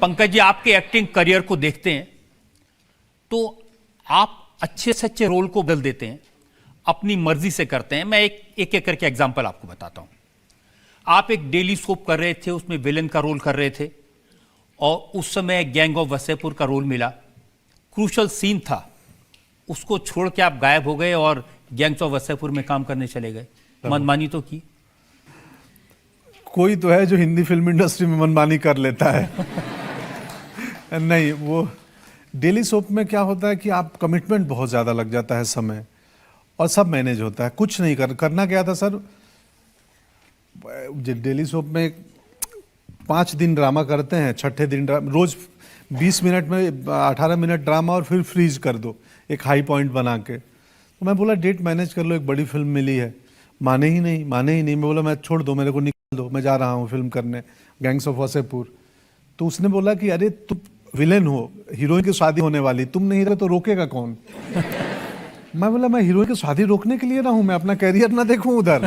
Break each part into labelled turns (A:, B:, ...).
A: पंकज जी आपके acting career को देखते हैं तो आप अच्छे से अच्छे रोल को बदल देते हैं, अपनी मर्जी से करते हैं। मैं एक एक करके एग्जांपल आपको बताता हूं। आप एक डेली सोप कर रहे थे, उसमें विलेन का रोल कर रहे थे और उस समय गैंग ऑफ वसेपुर का रोल मिला, क्रूशल सीन था, उसको छोड़ के आप गायब हो गए और गैंग्स ऑफ वसेपुर में काम करने चले गए। मनमानी तो की?
B: कोई तो है जो हिंदी फिल्म इंडस्ट्री में मनमानी कर लेता है। नहीं, वो डेली सोप में क्या होता है कि आप कमिटमेंट बहुत ज़्यादा लग जाता है समय, और सब मैनेज होता है, कुछ नहीं करना क्या था सर। डेली सोप में 5 दिन ड्रामा करते हैं, छठे दिन रोज 20 मिनट में 18 मिनट ड्रामा और फिर फ्रीज कर दो एक हाई पॉइंट बना के। तो मैं बोला डेट मैनेज कर लो, एक बड़ी फिल्म मिली है। माने ही नहीं। मैं बोला मैं छोड़ दो, मेरे को निकाल दो, मैं जा रहा हूँ फिल्म करने गैंग्स ऑफ वसेपुर। तो उसने बोला कि अरे तुम विलेन हो, हीरोइन की शादी होने वाली, तुम नहीं रहे तो रोकेगा कौन? मैं बोला मैं हीरोइन की शादी रोकने के लिए ना हूँ, मैं अपना कैरियर ना देखूं उधर।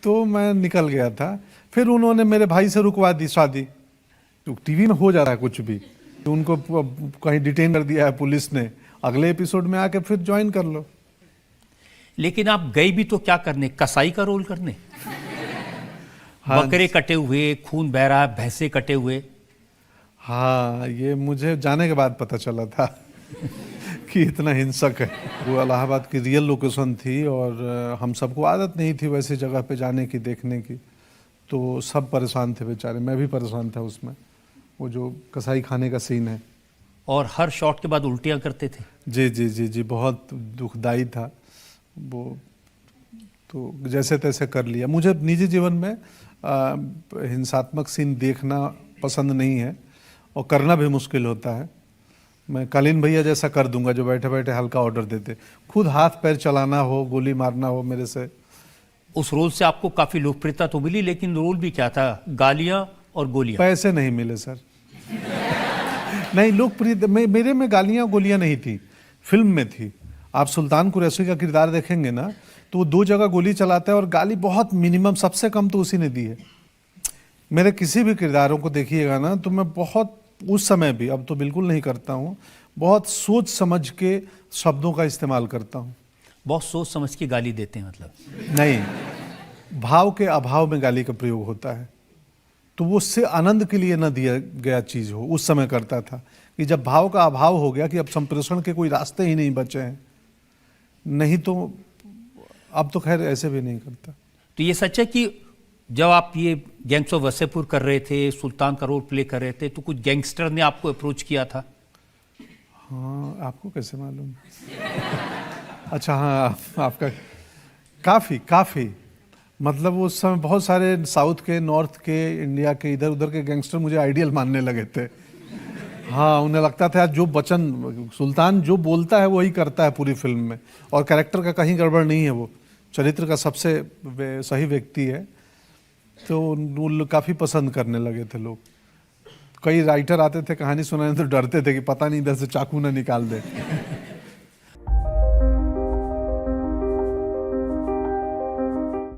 B: तो मैं निकल गया था। फिर उन्होंने मेरे भाई से रुकवा दी शादी। तो टीवी में हो जा रहा है कुछ भी, तो उनको कहीं डिटेन कर दिया है पुलिस ने, अगले एपिसोड में आके फिर ज्वाइन कर लो।
A: लेकिन आप गए भी तो क्या करने? कसाई का रोल करने? हाँ, बकरे कटे हुए, खून बह रहा, भैंसे कटे हुए।
B: हाँ, ये मुझे जाने के बाद पता चला था कि इतना हिंसक है। वो इलाहाबाद की रियल लोकेशन थी और हम सबको आदत नहीं थी वैसे जगह पे जाने की, देखने की, तो सब परेशान थे बेचारे, मैं भी परेशान था उसमें। वो जो कसाई खाने का सीन है,
A: और हर शॉट के बाद उल्टियां करते थे।
B: जी जी जी जी, बहुत दुखदाई था वो। तो जैसे तैसे कर लिया। मुझे निजी जीवन में हिंसात्मक सीन देखना पसंद नहीं है और करना भी मुश्किल होता है। मैं कालीन भैया जैसा कर दूंगा जो बैठे बैठे हल्का ऑर्डर देते, खुद हाथ पैर चलाना हो, गोली मारना हो मेरे से। उस
A: रोल से आपको काफी लोकप्रियता तो मिली, लेकिन रोल भी क्या था? गालियां और गोलियां।
B: पैसे नहीं मिले सर। नहीं, लोकप्रिय मेरे में गालियां गोलियां नहीं थी, फिल्म में थी। आप सुल्तान कुरैशी का किरदार देखेंगे ना, तो वो 2 जगह गोली चलाता है और गाली बहुत मिनिमम, सबसे कम तो उसी ने दी है। मेरे किसी भी किरदारों को देखिएगा ना, तो मैं बहुत, उस समय भी, अब तो बिल्कुल नहीं करता हूँ, बहुत सोच समझ के शब्दों का इस्तेमाल करता हूँ।
A: बहुत सोच समझ के गाली देते हैं मतलब?
B: नहीं, भाव के अभाव में गाली का प्रयोग होता है, तो वो उससे आनंद के लिए न दिया गया चीज़ हो, उस समय करता था। कि जब भाव का अभाव हो गया कि अब संप्रेषण के कोई रास्ते ही नहीं बचे हैं, नहीं तो अब तो खैर ऐसे भी नहीं करता।
A: तो ये सच है कि जब आप ये गैंग्स ऑफ वसेपुर कर रहे थे, सुल्तान का रोल प्ले कर रहे थे, तो कुछ गैंगस्टर ने आपको अप्रोच किया था?
B: हाँ, आपको कैसे मालूम? अच्छा, हाँ, आपका काफ़ी मतलब उस समय बहुत सारे साउथ के, नॉर्थ के, इंडिया के इधर उधर के गैंगस्टर मुझे आइडियल मानने लगे थे। हाँ, उन्हें लगता था जो बच्चन सुल्तान जो बोलता है वही करता है पूरी फिल्म में, और कैरेक्टर का कहीं गड़बड़ नहीं है, वो चरित्र का सबसे सही व्यक्ति है। तो वो काफ़ी पसंद करने लगे थे लोग। कई राइटर आते थे कहानी सुनाने तो डरते थे कि पता नहीं इधर से चाकू ना निकाल दे।